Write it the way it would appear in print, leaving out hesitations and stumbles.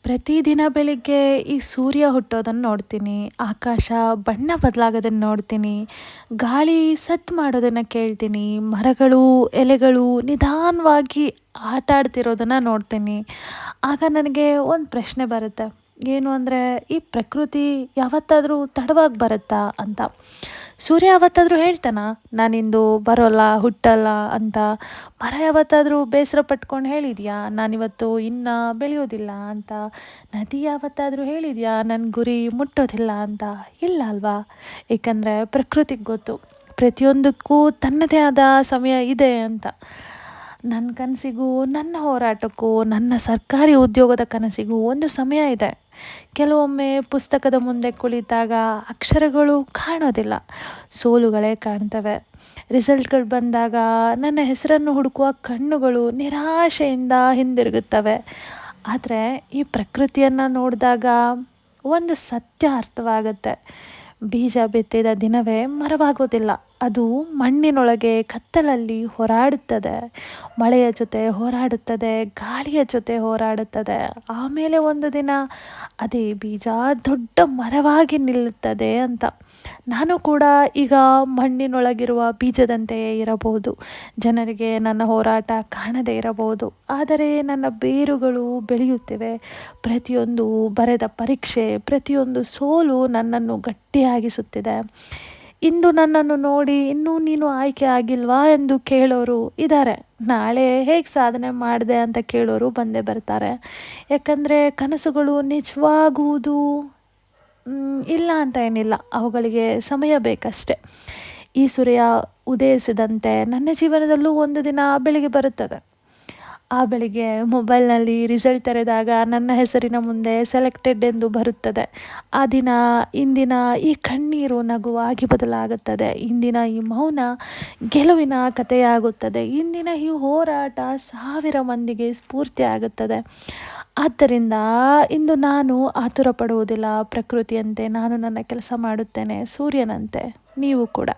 ಪ್ರತಿದಿನ ಬೆಳಿಗ್ಗೆ ಈ ಸೂರ್ಯ ಹುಟ್ಟೋದನ್ನು ನೋಡ್ತೀನಿ, ಆಕಾಶ ಬಣ್ಣ ಬದಲಾಗೋದನ್ನು ನೋಡ್ತೀನಿ, ಗಾಳಿ ಸದ್ದು ಮಾಡೋದನ್ನು ಕೇಳ್ತೀನಿ, ಮರಗಳು ಎಲೆಗಳು ನಿಧಾನವಾಗಿ ಆಟ ಆಡ್ತಿರೋದನ್ನು ನೋಡ್ತೀನಿ. ಆಗ ನನಗೆ ಒಂದು ಪ್ರಶ್ನೆ ಬರುತ್ತೆ. ಏನು ಅಂದರೆ, ಈ ಪ್ರಕೃತಿ ಯಾವತ್ತಾದರೂ ತಡವಾಗಿ ಬರುತ್ತಾ ಅಂತ. ಸೂರ್ಯ ಯಾವತ್ತಾದರೂ ಹೇಳ್ತಾನ ನಾನಿಂದು ಬರೋಲ್ಲ ಹುಟ್ಟಲ್ಲ ಅಂತ. ಮರ ಯಾವತ್ತಾದರೂ ಬೇಸರ ಪಟ್ಕೊಂಡು ಹೇಳಿದ್ಯಾ ನಾನಿವತ್ತು ಇನ್ನು ಬೆಳೆಯೋದಿಲ್ಲ ಅಂತ. ನದಿ ಯಾವತ್ತಾದರೂ ಹೇಳಿದ್ಯಾ ನನ್ನ ಗುರಿ ಮುಟ್ಟೋದಿಲ್ಲ ಅಂತ. ಇಲ್ಲ ಅಲ್ವಾ. ಏಕೆಂದರೆ ಪ್ರಕೃತಿಗೆ ಗೊತ್ತು ಪ್ರತಿಯೊಂದಕ್ಕೂ ತನ್ನದೇ ಆದ ಸಮಯ ಇದೆ ಅಂತ. ನನ್ನ ಕನಸಿಗೂ ನನ್ನ ಹೋರಾಟಕ್ಕೂ ನನ್ನ ಸರ್ಕಾರಿ ಉದ್ಯೋಗದ ಕನಸಿಗೂ ಒಂದು ಸಮಯ ಇದೆ. ಕೆಲವೊಮ್ಮೆ ಪುಸ್ತಕದ ಮುಂದೆ ಕುಳಿತಾಗ ಅಕ್ಷರಗಳು ಕಾಣೋದಿಲ್ಲ, ಸೋಲುಗಳೇ ಕಾಣ್ತವೆ. ರಿಸಲ್ಟ್ಗಳು ಬಂದಾಗ ನನ್ನ ಹೆಸರನ್ನು ಹುಡುಕುವ ಕಣ್ಣುಗಳು ನಿರಾಶೆಯಿಂದ ಹಿಂದಿರುಗುತ್ತವೆ. ಆದರೆ ಈ ಪ್ರಕೃತಿಯನ್ನು ನೋಡಿದಾಗ ಒಂದು ಸತ್ಯ ಅರ್ಥವಾಗುತ್ತೆ. ಬೀಜ ಬಿತ್ತಿದ ದಿನವೇ ಮರವಾಗೋದಿಲ್ಲ. ಅದು ಮಣ್ಣಿನೊಳಗೆ ಕತ್ತಲಲ್ಲಿ ಹೋರಾಡುತ್ತದೆ, ಮಳೆಯ ಜೊತೆ ಹೋರಾಡುತ್ತದೆ, ಗಾಳಿಯ ಜೊತೆ ಹೋರಾಡುತ್ತದೆ. ಆಮೇಲೆ ಒಂದು ದಿನ ಅದೇ ಬೀಜ ದೊಡ್ಡ ಮರವಾಗಿ ನಿಲ್ಲುತ್ತದೆ ಅಂತ. ನಾನು ಕೂಡ ಈಗ ಮಣ್ಣಿನೊಳಗಿರುವ ಬೀಜದಂತೆಯೇ ಇರಬಹುದು. ಜನರಿಗೆ ನನ್ನ ಹೋರಾಟ ಕಾಣದೇ ಇರಬಹುದು, ಆದರೆ ನನ್ನ ಬೇರುಗಳು ಬೆಳೆಯುತ್ತಿವೆ. ಪ್ರತಿಯೊಂದು ಬರೆದ ಪರೀಕ್ಷೆ, ಪ್ರತಿಯೊಂದು ಸೋಲು ನನ್ನನ್ನು ಗಟ್ಟಿಯಾಗಿಸುತ್ತಿದೆ. ಇಂದು ನನ್ನನ್ನು ನೋಡಿ ಇನ್ನೂ ನೀನು ಆಯ್ಕೆ ಆಗಿಲ್ವಾ ಎಂದು ಕೇಳೋರು ಇದ್ದಾರೆ. ನಾಳೆ ಹೇಗೆ ಸಾಧನೆ ಮಾಡಿದೆ ಅಂತ ಕೇಳೋರು ಬಂದೇ ಬರ್ತಾರೆ. ಯಾಕಂದರೆ ಕನಸುಗಳು ನಿಜವಾಗುವುದು ಇಲ್ಲ ಅಂತ ಏನಿಲ್ಲ, ಅವುಗಳಿಗೆ ಸಮಯ ಬೇಕಷ್ಟೆ. ಈ ಸೂರ್ಯ ಉದಯಿಸಿದಂತೆ ನನ್ನ ಜೀವನದಲ್ಲೂ ಒಂದು ದಿನ ಬೆಳಿಗ್ಗೆ ಬರುತ್ತದೆ. ಆ ಬೆಳಿಗ್ಗೆ ಮೊಬೈಲ್ನಲ್ಲಿ ರಿಸಲ್ಟ್ ತೆರೆದಾಗ ನನ್ನ ಹೆಸರಿನ ಮುಂದೆ ಸೆಲೆಕ್ಟೆಡ್ ಎಂದು ಬರುತ್ತದೆ. ಆ ದಿನ ಇಂದಿನ ಈ ಕಣ್ಣೀರು ನಗುವಾಗಿ ಬದಲಾಗುತ್ತದೆ. ಇಂದಿನ ಈ ಮೌನ ಗೆಲುವಿನ ಕಥೆಯಾಗುತ್ತದೆ. ಇಂದಿನ ಈ ಹೋರಾಟ 1000 ಮಂದಿಗೆ ಸ್ಫೂರ್ತಿ ಆಗುತ್ತದೆ. ಆದ್ದರಿಂದ ಇಂದು ನಾನು ಆತುರ ಪಡುವುದಿಲ್ಲ. ಪ್ರಕೃತಿಯಂತೆ ನಾನು ನನ್ನ ಕೆಲಸ ಮಾಡುತ್ತೇನೆ, ಸೂರ್ಯನಂತೆ ನೀವು ಕೂಡ.